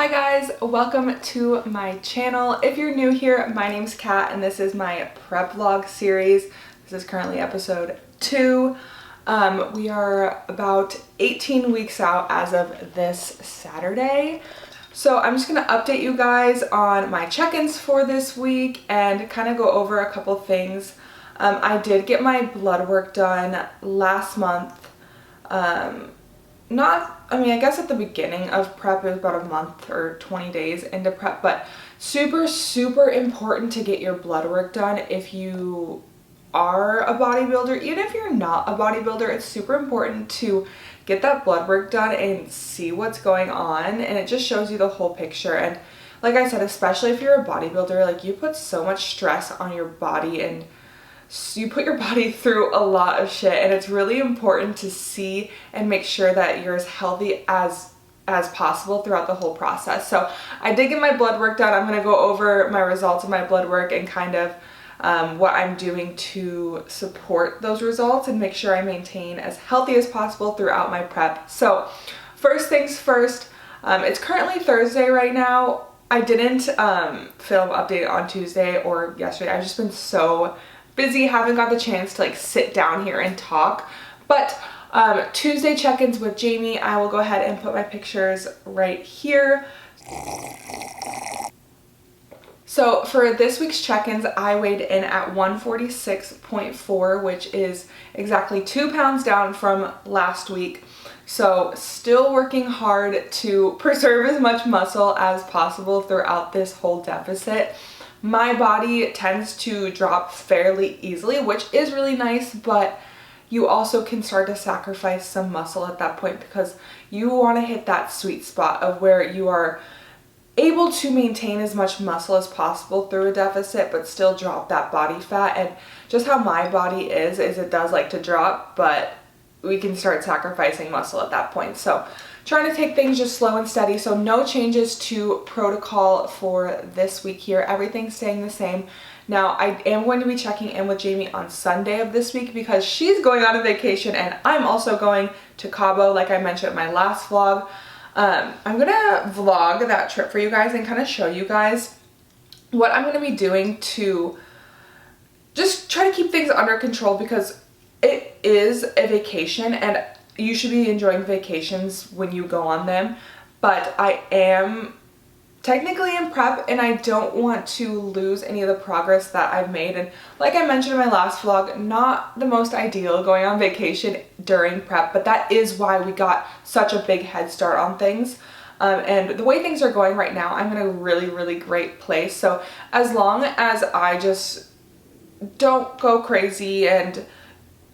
Hi guys, welcome to my channel. If you're new here, my name's Kat and this is my prep vlog series. This is currently episode 2. We are about 18 weeks out as of this Saturday. So I'm just gonna update you guys on my check-ins for this week and kind of go over a couple things. I did get my blood work done last month. I guess at the beginning of prep, it was about a month or 20 days into prep, but super important to get your blood work done if you are a bodybuilder. Even if you're not a bodybuilder, it's super important to get that blood work done and see what's going on, and it just shows you the whole picture. And like I said, especially if you're a bodybuilder, like, you put so much stress on your body and you put your body through a lot of shit, and it's really important to see and make sure that you're as healthy as possible throughout the whole process. So I did get my blood work done. I'm going to go over my results of my blood work and kind of what I'm doing to support those results and make sure I maintain as healthy as possible throughout my prep. So first things first, it's currently Thursday right now. I didn't film update on Tuesday or yesterday. I've just been so busy, haven't got the chance to like sit down here and talk. But Tuesday check-ins with Jamie, I will go ahead and put my pictures right here. So for this week's check-ins, I weighed in at 146.4, which is exactly 2 pounds down from last week. So still working hard to preserve as much muscle as possible throughout this whole deficit. My body tends to drop fairly easily, which is really nice, but you also can start to sacrifice some muscle at that point because you want to hit that sweet spot of where you are able to maintain as much muscle as possible through a deficit but still drop that body fat. And just how my body is it does like to drop, but we can start sacrificing muscle at that point. So trying to take things just slow and steady. So no changes to protocol for this week here. Everything's staying the same. Now I am going to be checking in with Jamie on Sunday of this week because she's going on a vacation and I'm also going to Cabo, like I mentioned in my last vlog. I'm gonna vlog that trip for you guys and kind of show you guys what I'm gonna be doing to just try to keep things under control, because it is a vacation and you should be enjoying vacations when you go on them, but I am technically in prep and I don't want to lose any of the progress that I've made. And like I mentioned in my last vlog, not the most ideal going on vacation during prep, but that is why we got such a big head start on things. And the way things are going right now, I'm in a really great place. So as long as I just don't go crazy and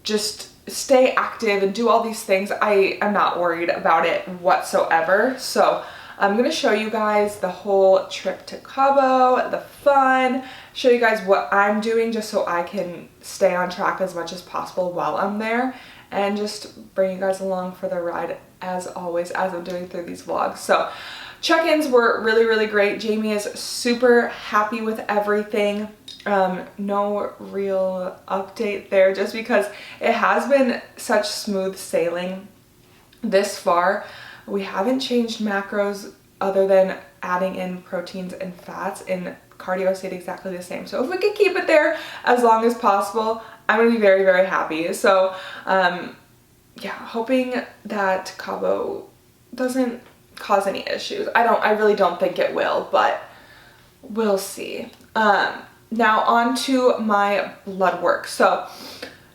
just stay active and do all these things, I am not worried about it whatsoever. So I'm gonna show you guys the whole trip to Cabo, the fun, show you guys what I'm doing just so I can stay on track as much as possible while I'm there, and just bring you guys along for the ride as always as I'm doing through these vlogs. So check-ins were really great. Jamie is super happy with everything. No real update there just because it has been such smooth sailing this far. We haven't changed macros other than adding in proteins and fats, and cardio stayed exactly the same. So if we could keep it there as long as possible, I'm gonna be very happy. So yeah, hoping that Cabo doesn't cause any issues. I really don't think it will, but we'll see. Now on to my blood work. So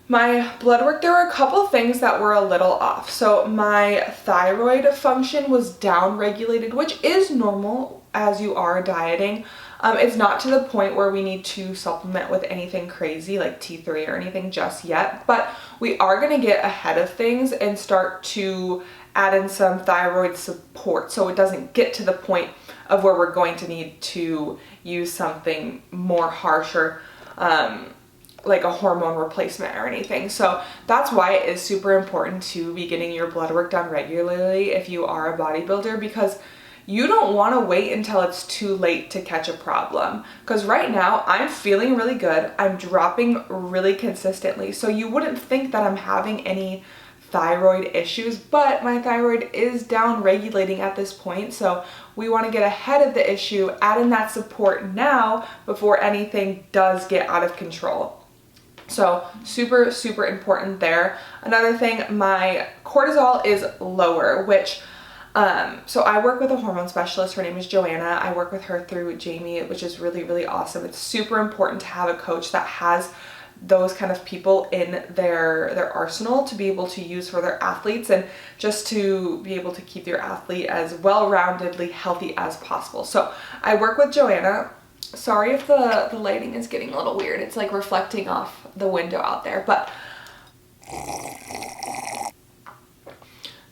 my blood work, there were a couple things that were a little off. So my thyroid function was down regulated, which is normal as you are dieting. It's not to the point where we need to supplement with anything crazy like T3 or anything just yet, but we are going to get ahead of things and start to add in some thyroid support so it doesn't get to the point of where we're going to need to use something more harsher, like a hormone replacement or anything. So that's why it is super important to be getting your blood work done regularly if you are a bodybuilder, because you don't want to wait until it's too late to catch a problem. Because right now I'm feeling really good. I'm dropping really consistently. So you wouldn't think that I'm having any thyroid issues, but my thyroid is down regulating at this point, so we want to get ahead of the issue, add in that support now before anything does get out of control. So super, super important there. Another thing, my cortisol is lower, which, so I work with a hormone specialist. Her name is Joanna. I work with her through Jamie, which is really, really awesome. It's super important to have a coach that has those kind of people in their arsenal to be able to use for their athletes, and just to be able to keep your athlete as well-roundedly healthy as possible. So I work with Joanna. Sorry if the lighting is getting a little weird. It's like reflecting off the window out there, but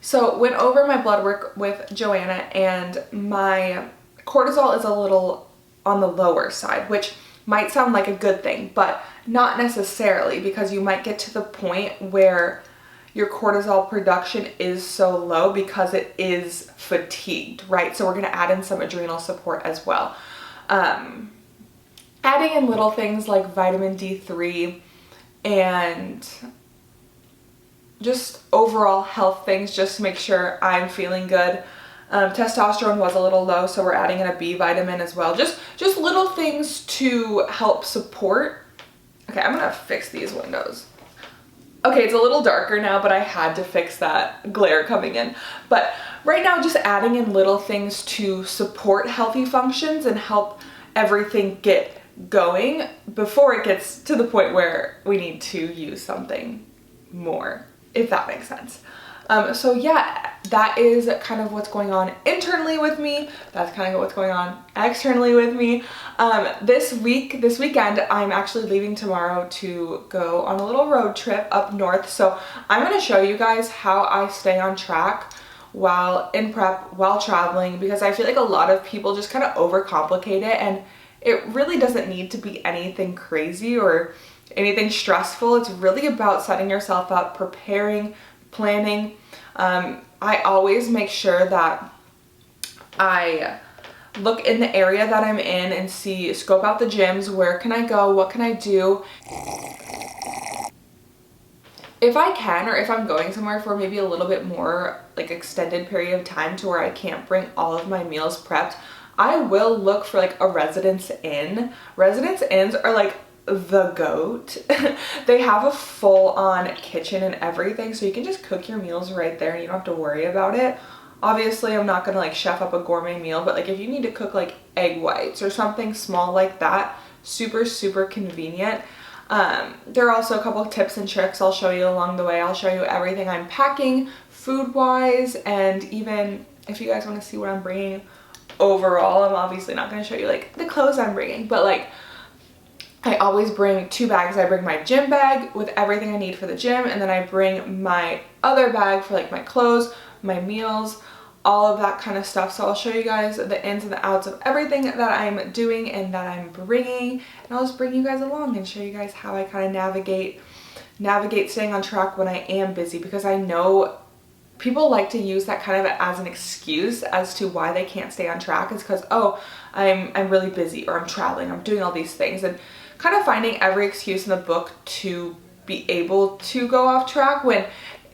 so went over my blood work with Joanna, and my cortisol is a little on the lower side, which might sound like a good thing, but not necessarily, because you might get to the point where your cortisol production is so low because it is fatigued, right? So we're going to add in some adrenal support as well. Adding in little things like vitamin D3 and just overall health things, just to make sure I'm feeling good. Testosterone was a little low, so we're adding in a B vitamin as well. Just little things to help support. Okay, I'm gonna fix these windows. Okay, it's a little darker now, but I had to fix that glare coming in. But right now, just adding in little things to support healthy functions and help everything get going before it gets to the point where we need to use something more, if that makes sense. So yeah, that is kind of what's going on internally with me. That's kind of what's going on externally with me. This weekend, I'm actually leaving tomorrow to go on a little road trip up north. So I'm going to show you guys how I stay on track while in prep, while traveling, because I feel like a lot of people just kind of overcomplicate it, and it really doesn't need to be anything crazy or anything stressful. It's really about setting yourself up, preparing, planning. I always make sure that I look in the area that I'm in and scope out the gyms. Where can I go? What can I do? If I can, or if I'm going somewhere for maybe a little bit more like extended period of time to where I can't bring all of my meals prepped, I will look for like a residence inn. Residence inns are like the goat. They have a full-on kitchen and everything, so you can just cook your meals right there and you don't have to worry about it. Obviously, I'm not gonna like chef up a gourmet meal, but like if you need to cook like egg whites or something small like that, super, super convenient. There are also a couple of tips and tricks I'll show you along the way. I'll show you everything I'm packing food-wise, and even if you guys want to see what I'm bringing overall, I'm obviously not going to show you like the clothes I'm bringing, but like I always bring 2 bags. I bring my gym bag with everything I need for the gym, and then I bring my other bag for like my clothes, my meals, all of that kind of stuff. So I'll show you guys the ins and the outs of everything that I'm doing and that I'm bringing, and I'll just bring you guys along and show you guys how I kind of navigate staying on track when I am busy, because I know people like to use that kind of as an excuse as to why they can't stay on track. It's because, oh, I'm really busy, or I'm traveling, I'm doing all these things, and kind of finding every excuse in the book to be able to go off track when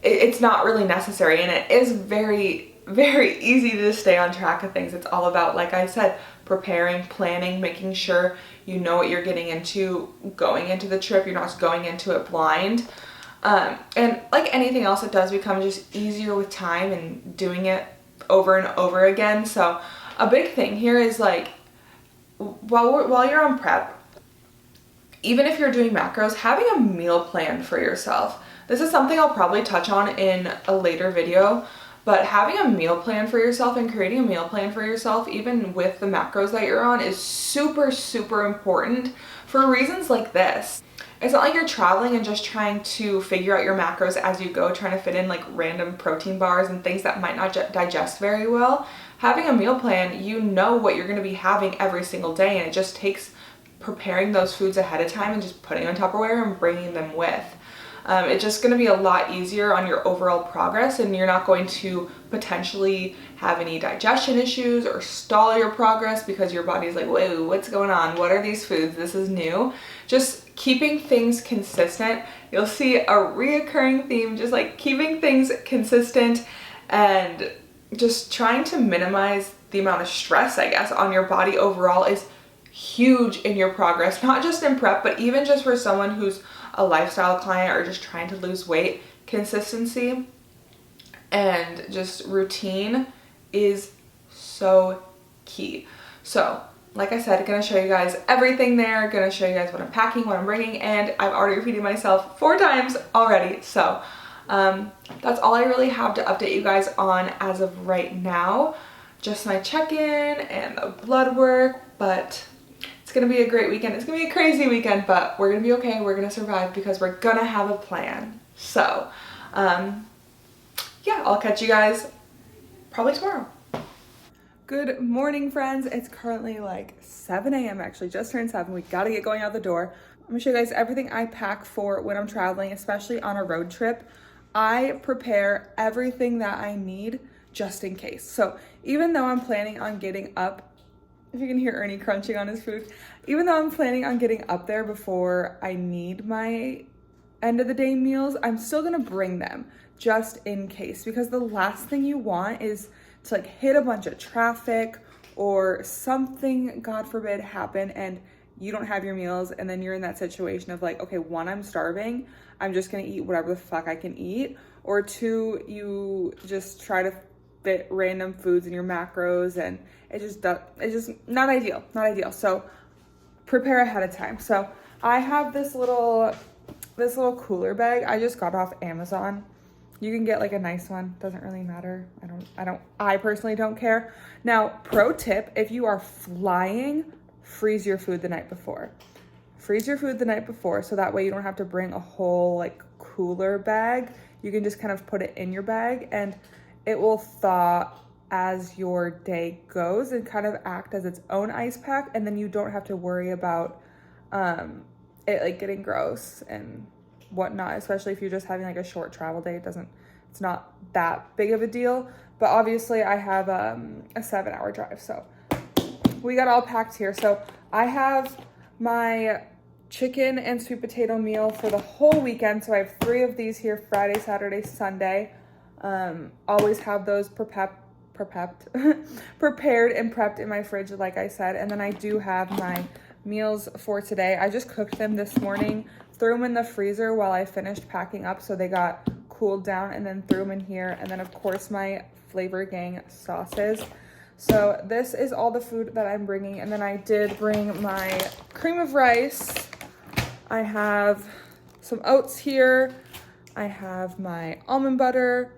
it's not really necessary. And it is very, very easy to stay on track of things. It's all about, like I said, preparing, planning, making sure you know what you're getting into going into the trip. You're not just going into it blind. And like anything else, it does become just easier with time and doing it over and over again. So a big thing here is like, while you're on prep, even if you're doing macros, having a meal plan for yourself. This is something I'll probably touch on in a later video, but having a meal plan for yourself and creating a meal plan for yourself, even with the macros that you're on, is super, super important for reasons like this. It's not like you're traveling and just trying to figure out your macros as you go, trying to fit in like random protein bars and things that might not digest very well. Having a meal plan, you know what you're going to be having every single day, and it just takes preparing those foods ahead of time and just putting on Tupperware and bringing them with. It's just going to be a lot easier on your overall progress, and you're not going to potentially have any digestion issues or stall your progress because your body's like, whoa, what's going on? What are these foods? This is new. Just keeping things consistent. You'll see a reoccurring theme, just like keeping things consistent and just trying to minimize the amount of stress, I guess, on your body overall is huge in your progress, not just in prep, but even just for someone who's a lifestyle client or just trying to lose weight. Consistency and just routine is so key. So like I said, gonna show you guys everything there, gonna show you guys what I'm packing, what I'm bringing, and I've already repeated myself 4 times already. So that's all I really have to update you guys on as of right now. Just my check-in and the blood work, but it's gonna be a great weekend. It's gonna be a crazy weekend, but we're gonna be okay. We're gonna survive because we're gonna have a plan. So, yeah, I'll catch you guys probably tomorrow. Good morning, friends. It's currently like 7 a.m. actually, just turned 7. We gotta get going out the door. I'm gonna show you guys everything I pack for when I'm traveling, especially on a road trip. I prepare everything that I need just in case. So even though I'm planning on getting up, if you can hear Ernie crunching on his food, even though I'm planning on getting up there before I need my end of the day meals, I'm still gonna bring them just in case, because the last thing you want is to like hit a bunch of traffic or something, God forbid, happen and you don't have your meals, and then you're in that situation of like, okay, 1, I'm starving, I'm just gonna eat whatever the fuck I can eat, or 2, you just try to fit random foods in your macros and it's just not ideal. So prepare ahead of time. So I have this little cooler bag I just got off Amazon. You can get like a nice one, doesn't really matter. I personally don't care. Now, pro tip, if you are flying, freeze your food the night before. Freeze your food the night before so that way you don't have to bring a whole like cooler bag. You can just kind of put it in your bag and it will thaw as your day goes and kind of act as its own ice pack, and then you don't have to worry about it like getting gross and whatnot, especially if you're just having like a short travel day. It's not that big of a deal, but obviously I have a 7-hour drive, so we got all packed here. So I have my chicken and sweet potato meal for the whole weekend, so I have 3 of these here, Friday, Saturday, Sunday. Always have those prepared and prepped in my fridge, like I said. And then I do have my meals for today. I just cooked them this morning, threw them in the freezer while I finished packing up so they got cooled down, and then threw them in here. And then of course my Flavor Gang sauces. So this is all the food that I'm bringing. And then I did bring my cream of rice. I have some oats here. I have my almond butter.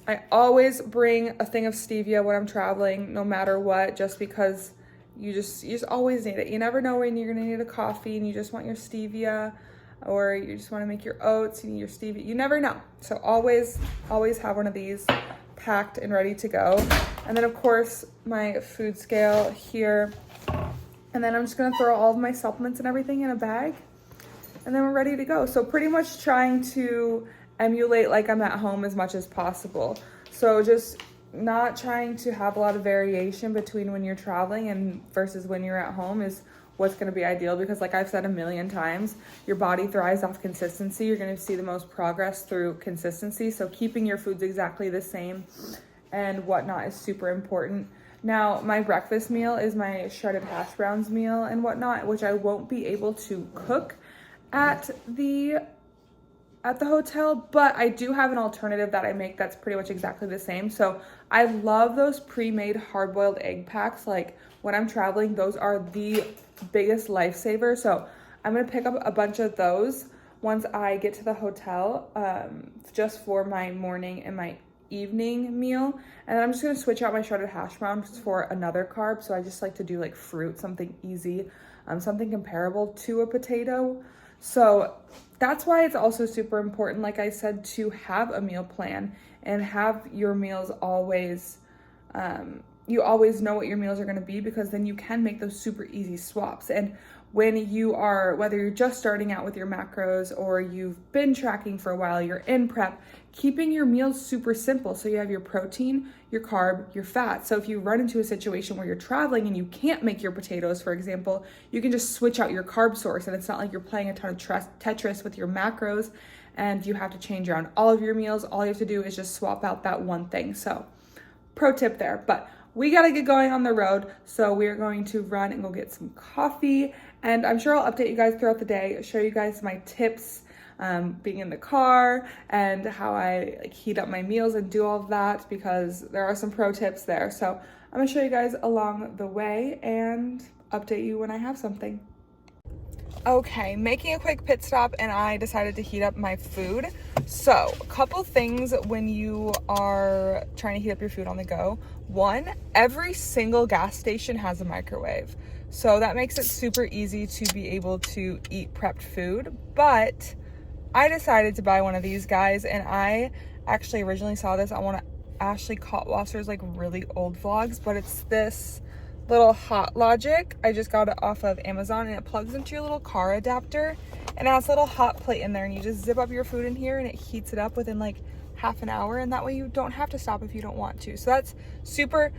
I always bring a thing of stevia when I'm traveling, no matter what, just because you just always need it. You never know when you're gonna need a coffee and you just want your stevia, or you just wanna make your oats, you need your stevia. You never know. So always have one of these packed and ready to go. And then of course my food scale here. And then I'm just gonna throw all of my supplements and everything in a bag, and then we're ready to go. So pretty much trying to emulate like I'm at home as much as possible. So just not trying to have a lot of variation between when you're traveling and versus when you're at home is what's going to be ideal, because like I've said a million times, your body thrives off consistency. You're going to see the most progress through consistency. So keeping your foods exactly the same and whatnot is super important. Now, my breakfast meal is my shredded hash browns meal and whatnot, which I won't be able to cook at the hotel, but I do have an alternative that I make that's pretty much exactly the same. So I love those pre-made hard-boiled egg packs. Like when I'm traveling, those are the biggest lifesaver. So I'm gonna pick up a bunch of those once I get to the hotel, just for my morning and my evening meal. And then I'm just gonna switch out my shredded hash browns for another carb. So I just like to do like fruit, something easy, something comparable to a potato. So that's why it's also super important, like I said, to have a meal plan and have your meals always, you always know what your meals are going to be, because then you can make those super easy swaps. And when you are, whether you're just starting out with your macros or you've been tracking for a while, you're in prep, keeping your meals super simple. So you have your protein, your carb, your fat. So if you run into a situation where you're traveling and you can't make your potatoes, for example, you can just switch out your carb source, and it's not like you're playing a ton of Tetris with your macros and you have to change around all of your meals. All you have to do is just swap out that one thing. So pro tip there. But we got to get going on the road. So we're going to run and go get some coffee. And I'm sure I'll update you guys throughout the day, show you guys my tips, being in the car and how I like heat up my meals and do all of that, because there are some pro tips there. So I'm gonna show you guys along the way and update you when I have something. Okay, making a quick pit stop, and I decided to heat up my food. So a couple things when you are trying to heat up your food on the go. One, every single gas station has a microwave. So that makes it super easy to be able to eat prepped food. But I decided to buy one of these guys, and I actually originally saw this on one of Ashley Cotwasser's like really old vlogs, but it's this little Hot Logic. I just got it off of Amazon, and it plugs into your little car adapter, and it has a little hot plate in there, and you just zip up your food in here and it heats it up within like half an hour, and that way you don't have to stop if you don't want to. So that's super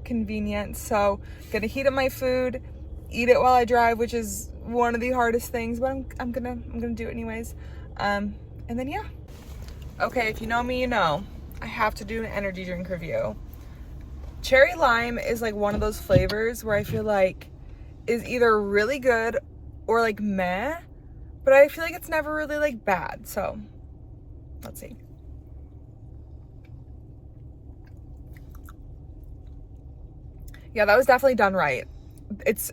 convenient. So gonna heat up my food, eat it while I drive, which is one of the hardest things, but I'm gonna do it anyways. And then yeah. Okay, if you know me, you know I have to do an energy drink review. Cherry lime is like one of those flavors where I feel like is either really good or like meh, but I feel like it's never really like bad. So let's see. Yeah, that was definitely done right. It's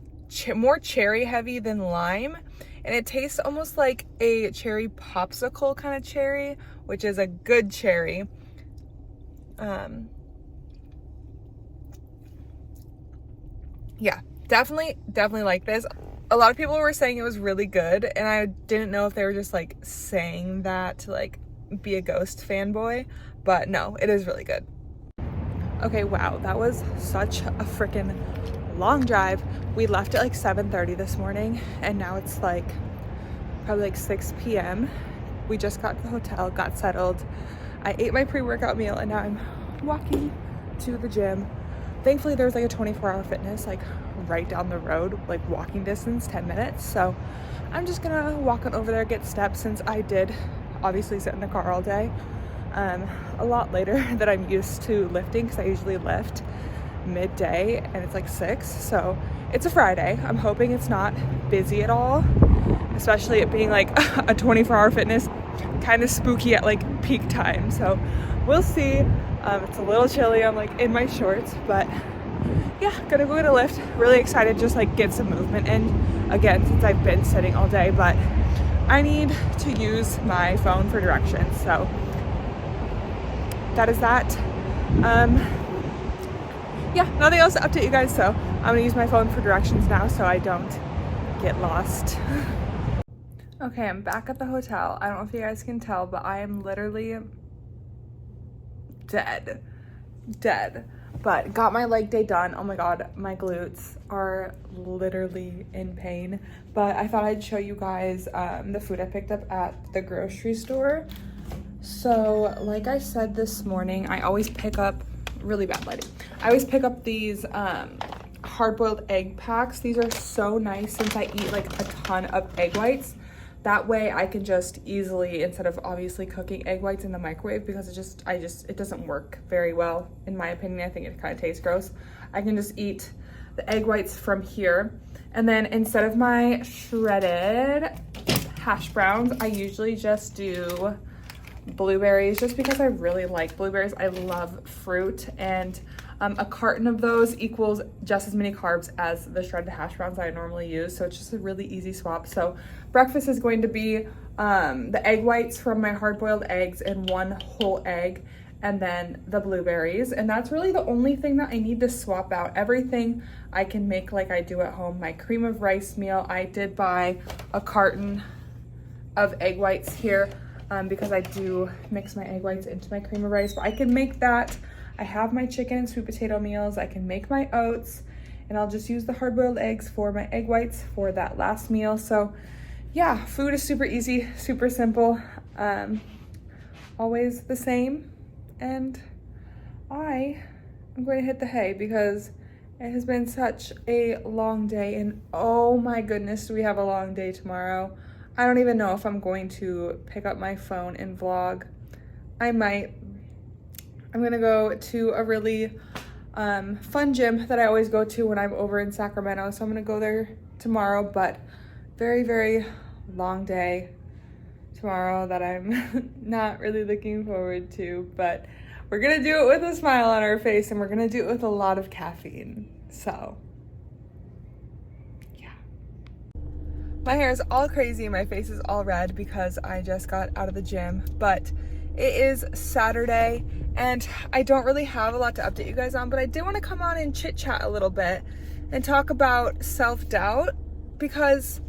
more cherry heavy than lime, and it tastes almost like a cherry popsicle kind of cherry, which is a good cherry. Yeah, definitely like this. A lot of people were saying it was really good, and I didn't know if they were just like saying that to like be a Ghost fanboy, but no, it is really good. Okay, wow, that was such a freaking long drive. We left at like 7:30 this morning, and now it's like probably like 6 p.m. We just got to the hotel, got settled. I ate my pre-workout meal, and now I'm walking to the gym. Thankfully, there's like a 24-hour fitness like right down the road, like walking distance, 10 minutes. So I'm just gonna walk on over there, get steps, since I did obviously sit in the car all day. A lot later than I'm used to lifting, because I usually lift midday and it's like 6. So it's a Friday. I'm hoping it's not busy at all, especially it being like a 24-hour fitness, kind of spooky at like peak time. So we'll see. It's a little chilly. I'm like in my shorts, but yeah, gonna go get a lift. Really excited, just like get some movement in again, since I've been sitting all day, but I need to use my phone for directions. So that is that. Yeah, nothing else to update you guys, so I'm gonna use my phone for directions now so I don't get lost. Okay, I'm back at the hotel. I don't know if you guys can tell, but I am literally dead. But got my leg day done. Oh my god, my glutes are literally in pain. But I thought I'd show you guys the food I picked up at the grocery store. So like I said this morning, I always pick up, really bad lighting, I always pick up these hard-boiled egg packs. These are so nice since I eat like a ton of egg whites. That way I can just easily, instead of obviously cooking egg whites in the microwave, because it doesn't work very well in my opinion. I think it kind of tastes gross. I can just eat the egg whites from here. And then instead of my shredded hash browns, I usually just do blueberries, just because I really like blueberries. I love fruit, and a carton of those equals just as many carbs as the shredded hash browns I normally use. So it's just a really easy swap. So breakfast is going to be the egg whites from my hard-boiled eggs and one whole egg, and then the blueberries. And that's really the only thing that I need to swap out. Everything I can make like I do at home. My cream of rice meal, I did buy a carton of egg whites here, because I do mix my egg whites into my cream of rice, but I can make that. I have my chicken and sweet potato meals. I can make my oats, and I'll just use the hard-boiled eggs for my egg whites for that last meal. So yeah, food is super easy, super simple, always the same. And I am going to hit the hay because it has been such a long day, and oh my goodness, do we have a long day tomorrow. I don't even know if I'm going to pick up my phone and vlog. I might. I'm gonna go to a really fun gym that I always go to when I'm over in Sacramento, so I'm gonna go there tomorrow, but very, very long day tomorrow that I'm not really looking forward to, but we're gonna do it with a smile on our face, and we're gonna do it with a lot of caffeine. So yeah, my hair is all crazy, my face is all red because I just got out of the gym, but it is Saturday and I don't really have a lot to update you guys on, but I did want to come on and chit chat a little bit and talk about self-doubt, because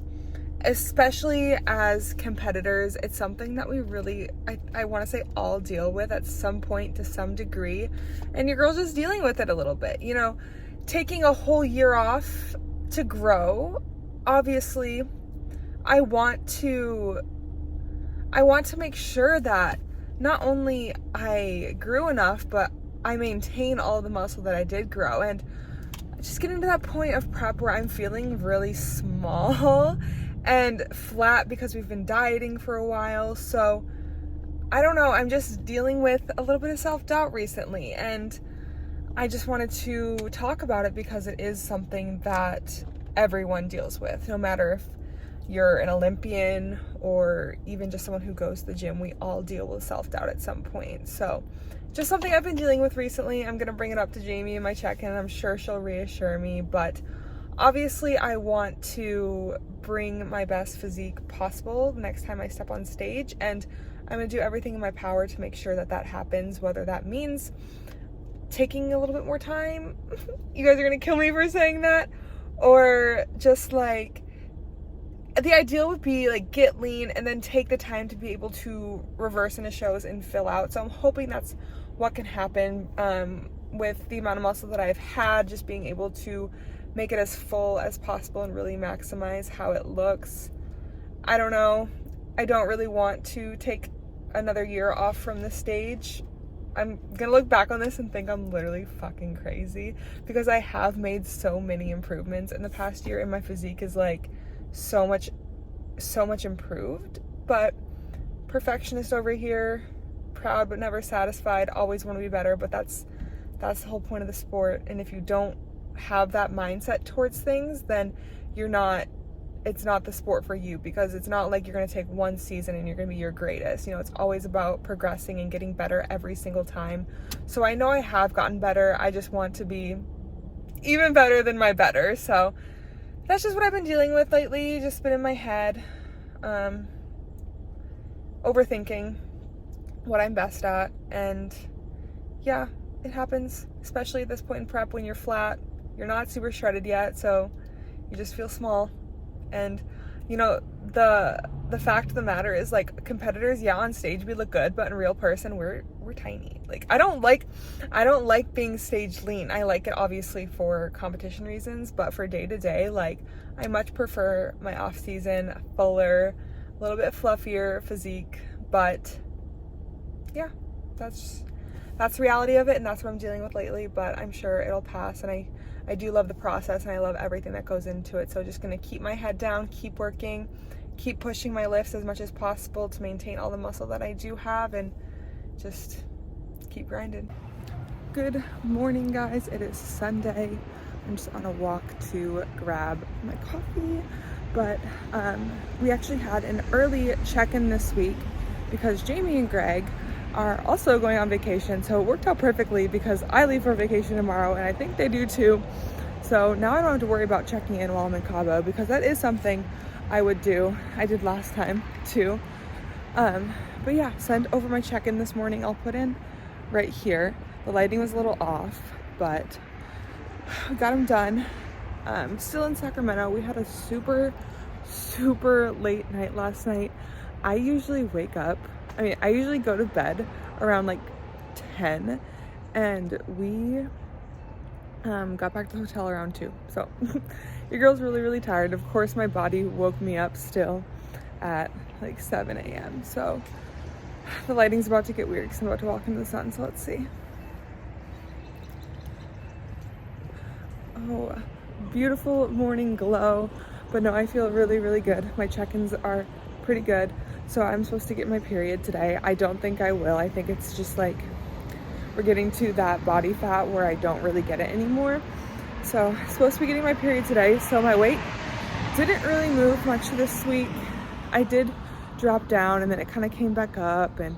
especially as competitors, it's something that we really, I want to say all deal with at some point to some degree, and your girl's just dealing with it a little bit. You know, taking a whole year off to grow, obviously, I want to make sure that not only I grew enough, but I maintain all the muscle that I did grow. And just getting to that point of prep where I'm feeling really small and flat because we've been dieting for a while. So I don't know, I'm just dealing with a little bit of self-doubt recently, and I just wanted to talk about it because it is something that everyone deals with, no matter if you're an Olympian or even just someone who goes to the gym. We all deal with self-doubt at some point. So just something I've been dealing with recently. I'm gonna bring it up to Jamie in my check-in. I'm sure she'll reassure me, but obviously I want to bring my best physique possible the next time I step on stage, and I'm gonna do everything in my power to make sure that that happens, whether that means taking a little bit more time. You guys are gonna kill me for saying that, or just like, the ideal would be like get lean and then take the time to be able to reverse into shows and fill out. So I'm hoping that's what can happen with the amount of muscle that I've had, just being able to make it as full as possible and really maximize how it looks. I don't know. I don't really want to take another year off from the stage. I'm gonna look back on this and think I'm literally fucking crazy, because I have made so many improvements in the past year, and my physique is like so much improved. But perfectionist over here, proud but never satisfied, always want to be better, but that's the whole point of the sport. And if you don't have that mindset towards things, then it's not the sport for you, because it's not like you're going to take one season and you're going to be your greatest. You know, it's always about progressing and getting better every single time. So I know I have gotten better. I just want to be even better than my better. So that's just what I've been dealing with lately, just been in my head, overthinking what I'm best at. And yeah, it happens, especially at this point in prep when you're flat, you're not super shredded yet, so you just feel small. And you know, the fact of the matter is, like, competitors, yeah, on stage we look good, but in real person we're tiny. Like, I don't like being stage lean. I like it obviously for competition reasons, but for day to day, like, I much prefer my off season fuller, a little bit fluffier physique. But yeah, that's the reality of it, and that's what I'm dealing with lately, but I'm sure it'll pass. And I do love the process, and I love everything that goes into it. So just gonna keep my head down, keep working, keep pushing my lifts as much as possible to maintain all the muscle that I do have, and just keep grinding. Good morning, guys. It is Sunday. I'm just on a walk to grab my coffee, but we actually had an early check-in this week because Jamie and Greg are also going on vacation, so it worked out perfectly because I leave for vacation tomorrow and I think they do too. So now I don't have to worry about checking in while I'm in Cabo, because that is something I would do. I did last time too. But yeah, send over my check-in this morning. I'll put in right here. The lighting was a little off, but got them done. Still in Sacramento. We had a super late night last night. I usually go to bed around like 10, and we Got back to the hotel around 2. So your girl's really tired. Of course, my body woke me up still at like 7 a.m. So the lighting's about to get weird because I'm about to walk into the sun. So let's see. Oh, beautiful morning glow. But no, I feel really good. My check-ins are pretty good. So I'm supposed to get my period today. I don't think I will. I think it's just like we're getting to that body fat where I don't really get it anymore. So I'm supposed to be getting my period today. So my weight didn't really move much this week. I did drop down and then it kind of came back up, and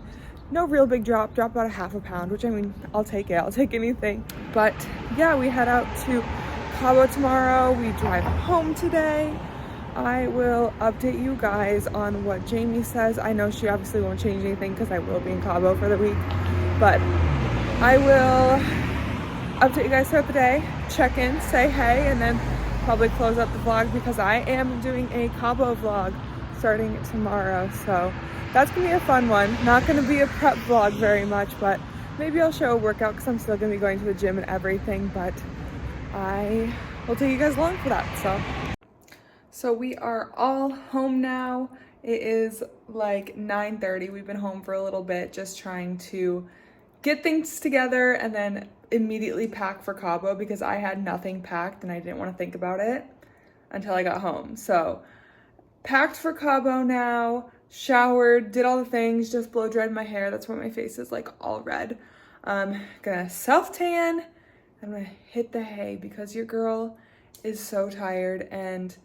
no real big drop about a half a pound, which I mean, I'll take it. I'll take anything. But yeah, we head out to Cabo tomorrow. We drive home today. I will update you guys on what Jamie says. I know she obviously won't change anything because I will be in Cabo for the week, but I will update you guys throughout the day, check in, say hey, and then probably close up the vlog because I am doing a Cabo vlog starting tomorrow. So that's gonna be a fun one. Not gonna be a prep vlog very much, but maybe I'll show a workout because I'm still gonna be going to the gym and everything, but I will take you guys along for that. So we are all home now. It is like 9:30. We've been home for a little bit, just trying to get things together and then immediately pack for Cabo because I had nothing packed and I didn't want to think about it until I got home. So packed for Cabo now, showered, did all the things, just blow dried my hair. That's why my face is like all red. Gonna self tan. I'm gonna hit the hay because your girl is so tired and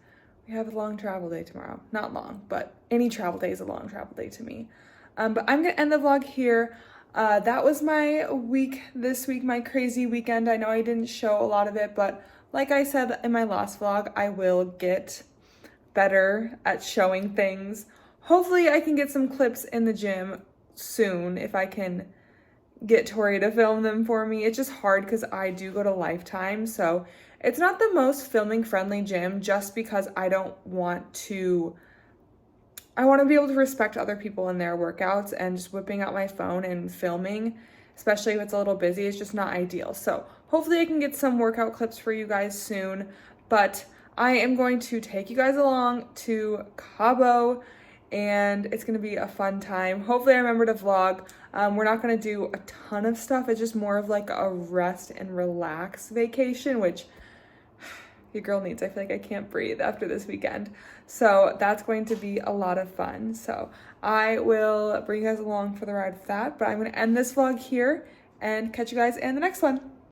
we have a long travel day tomorrow. Not long, but any travel day is a long travel day to me. But I'm gonna end the vlog here. That was my week this week, my crazy weekend. I know I didn't show a lot of it, but like I said in my last vlog, I will get better at showing things. Hopefully I can get some clips in the gym soon if I can get Tori to film them for me. It's just hard because I do go to Lifetime, so it's not the most filming friendly gym just because I want to be able to respect other people in their workouts, and just whipping out my phone and filming, especially if it's a little busy, is just not ideal. So hopefully I can get some workout clips for you guys soon, but I am going to take you guys along to Cabo and it's going to be a fun time. Hopefully I remember to vlog. We're not going to do a ton of stuff. It's just more of like a rest and relax vacation, which your girl needs. I feel like I can't breathe after this weekend. So that's going to be a lot of fun. So I will bring you guys along for the ride with that, but I'm going to end this vlog here and catch you guys in the next one.